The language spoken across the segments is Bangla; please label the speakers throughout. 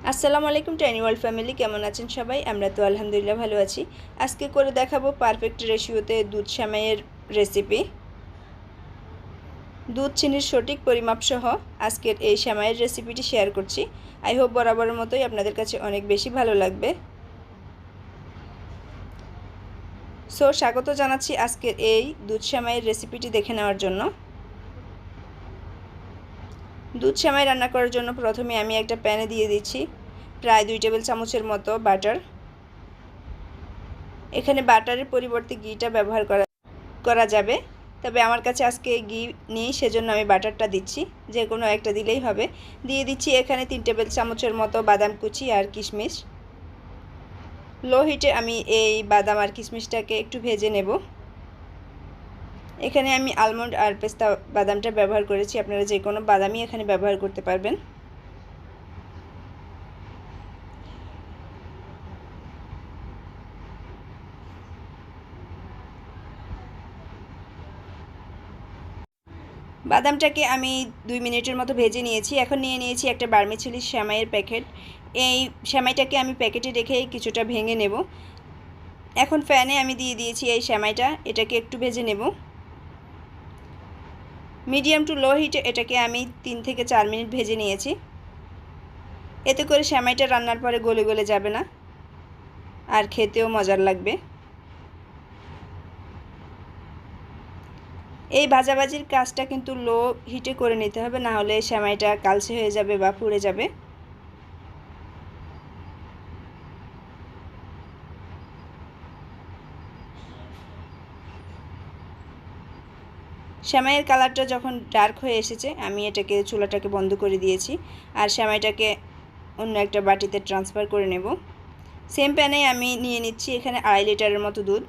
Speaker 1: আসসালামু আলাইকুম টাইনি ওয়ার্ল্ড ফ্যামিলি, কেমন আছেন সবাই? আমরা তো আলহামদুলিল্লাহ ভালো আছি। আজকে করে দেখাবো পারফেক্ট রেশিওতে দুধ সেমাইয়ের রেসিপি। দুধ চিনির সঠিক পরিমাপ সহ আজকের এই সেমাইয়ের রেসিপিটি শেয়ার করছি। আই হোপ বরাবরের মতোই আপনাদের কাছে অনেক বেশি ভালো লাগবে। সো স্বাগত জানাচ্ছি আজকের এই দুধ সেমাইয়ের রেসিপিটি দেখে নেওয়ার জন্য। দুধ সেমাই রান্না করার জন্য প্রথমে আমি একটা প্যানে দিয়ে দিচ্ছি প্রায় 2 টেবিল চামচের মতো বাটার। এখানে বাটারের পরিবর্তে ঘিটা ব্যবহার করা যাবে, তবে আমার কাছে আজকে ঘি নেই, সেজন্য আমি বাটারটা দিচ্ছি। যে কোনো একটা দিলেই হবে। দিয়ে দিচ্ছি এখানে 3 টেবিল চামচের মতো বাদাম কুচি আর কিশমিশ। লো হিটে আমি এই বাদাম আর কিশমিশটাকে একটু ভেজে নেব। এখানে আমি আলমন্ড আর পেস্তা বাদামটা ব্যবহার করেছি, আপনারা যে কোনো বাদামই এখানে ব্যবহার করতে পারবেন। বাদামটাকে আমি 2 মিনিটের মতো ভেজে নিয়েছি। এখন নিয়ে নিয়েছি একটা ভার্মিসেলি সেমাইয়ের প্যাকেট। এই সেমাইটাকে আমি প্যাকেটে রেখে কিছুটা ভেঙে নেব। এখন ফ্যানে আমি দিয়ে দিয়েছি এই সেমাইটা, এটাকে একটু ভেজে নেব। মিডিয়াম টু লো হিটে এটাকে আমি 3 থেকে 4 মিনিট ভেজে নিয়েছি। এতে করে সেমাইটা রান্নার পরে গলে গলে যাবে না আর খেতেও মজার লাগবে। এই ভাজাভাজির কাজটা কিন্তু লো হিটে করে নিতে হবে, না হলে সেমাইটা কালচে হয়ে যাবে বা পুড়ে যাবে। সেমাইয়ের কালারটা যখন ডার্ক হয়ে এসেছে আমি এটাকে চুলাটাকে বন্ধ করে দিয়েছি আর সেমাইটাকে অন্য একটা বাটিতে ট্রান্সফার করে নেব। সেম প্যানে আমি নিয়ে নিচ্ছি এখানে 2.5 লিটারের মতো দুধ।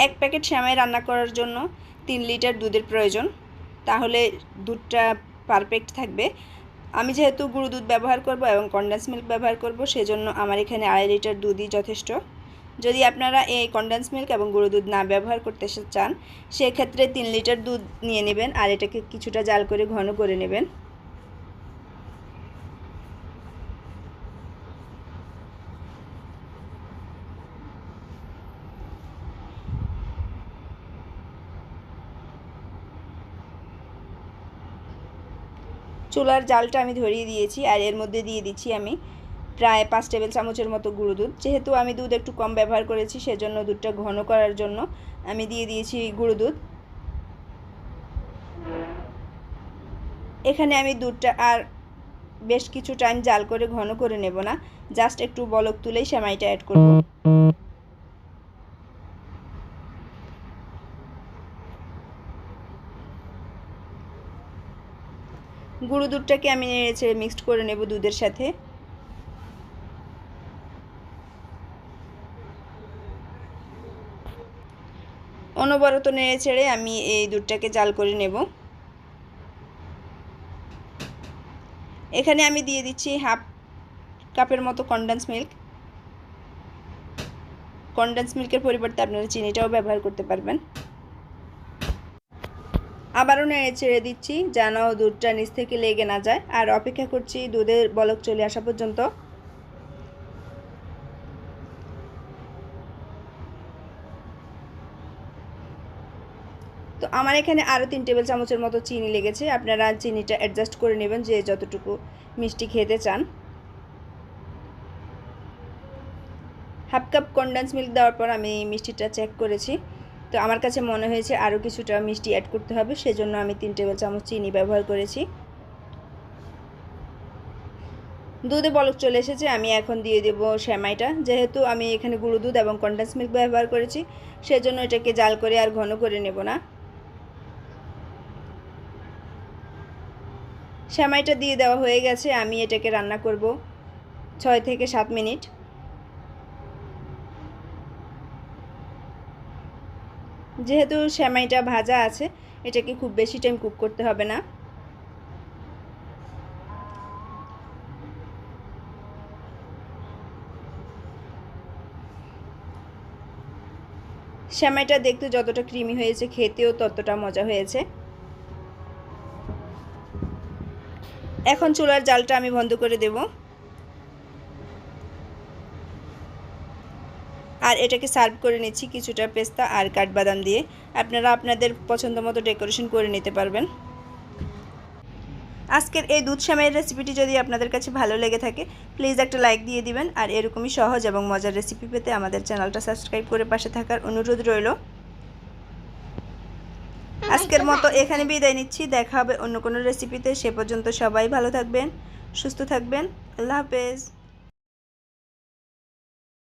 Speaker 1: 1 প্যাকেট সেমাই রান্না করার জন্য 3 লিটার দুধের প্রয়োজন, তাহলে দুধটা পারফেক্ট থাকবে। আমি যেহেতু গুঁড়ো দুধ ব্যবহার করব এবং কনডেন্স মিল্ক ব্যবহার করব, সেজন্য আমার এখানে 2.5 লিটার দুধই যথেষ্ট। যদি আপনারা এই কনডেন্স মিল্ক এবং গুঁড়ো দুধ না ব্যবহার করতে চান, সেক্ষেত্রে 3 লিটার দুধ নিয়ে নেবেন আর এটাকে কিছুটা জাল করে ঘন করে নেবেন। চুলার জালটা আমি ধরিয়ে দিয়েছি আর এর মধ্যে দিয়ে দিচ্ছি আমি প্রায় 5 টেবিল চামচের মতো গুঁড়ো দুধ। যেহেতু আমি দুধ একটু কম ব্যবহার করেছি, সেজন্য দুধটা ঘন করার জন্য আমি দিয়ে দিয়েছি গুঁড়ো দুধ। এখানে আমি দুধটা আর বেশ কিছু টাইম জাল করে ঘন করে নেব না, জাস্ট একটু বলক তুলেই সেমাইটা অ্যাড করব। গুঁড়ো দুধটাকে আমি নেড়েচেড়ে মিক্সড করে নেব দুধের সাথে। অনবরত নেড়েচেড়ে আমি এই দুধটাকে জাল করে নেব। এখানে আমি দিয়ে দিচ্ছি হাফ কাপের মতো কনডেন্স মিল্ক। কনডেন্স মিল্কের পরিবর্তে আপনারা চিনিটাও ব্যবহার করতে পারবেন। আবারও নেড়ে ছেড়ে দিচ্ছি যেন দুধটা নিচ থেকে লেগে না যায়, আর অপেক্ষা করছি দুধের বলক চলে আসা পর্যন্ত। তো আমার এখানে আরও 3 টেবিল চামচের মতো চিনি লেগেছে, আপনারা চিনিটা অ্যাডজাস্ট করে নেবেন যে যতটুকু মিষ্টি খেতে চান। হাফ কাপ কনডেন্স মিল্ক দেওয়ার পর আমি মিষ্টিটা চেক করেছি, তো আমার কাছে মনে হয়েছে আরও কিছুটা মিষ্টি অ্যাড করতে হবে, সেজন্য আমি 3 টেবিল চামচ চিনি ব্যবহার করেছি। দুধে বলক চলে এসেছে, আমি এখন দিয়ে দেব সেমাইটা। যেহেতু আমি এখানে গুঁড়ো দুধ এবং কনডেন্স মিল্ক ব্যবহার করেছি, সেজন্য এটাকে জাল করে আর ঘন করে নেব না। সেমাইটা দিয়ে দেওয়া হয়ে গেছে, আমি এটাকে রান্না করব 6 থেকে 7 মিনিট। যেহেতু সেমাইটা ভাজা আছে, এটাকে খুব বেশি টাইম কুক করতে হবে না। সেমাইটা দেখতে যতটা ক্রিমি হয়েছে, খেতেও ততটা মজা হয়েছে। এখন চুলার জালটা আমি বন্ধ করে দেব আর এটাকে সার্ভ করে নিচ্ছি কিছুটা পেস্তা আর কাঠবাদাম দিয়ে। আপনারা আপনাদের পছন্দ মতো ডেকোরেশন করে নিতে পারবেন। আজকের এই দুধ সেমাইয়ের রেসিপিটি যদি আপনাদের কাছে ভালো লেগে থাকে প্লিজ একটা লাইক দিয়ে দিবেন আর এরকমই সহজ এবং মজার রেসিপি পেতে আমাদের চ্যানেলটা সাবস্ক্রাইব করে পাশে থাকার অনুরোধ রইল। আজকের মতো এখানে বিদায় নিচ্ছি। দেখা হবে অন্য কোনো রেসিপিতে। সে পর্যন্ত সবাই ভালো থাকবেন, সুস্থ থাকবেন। আল্লাহ হাফেজ।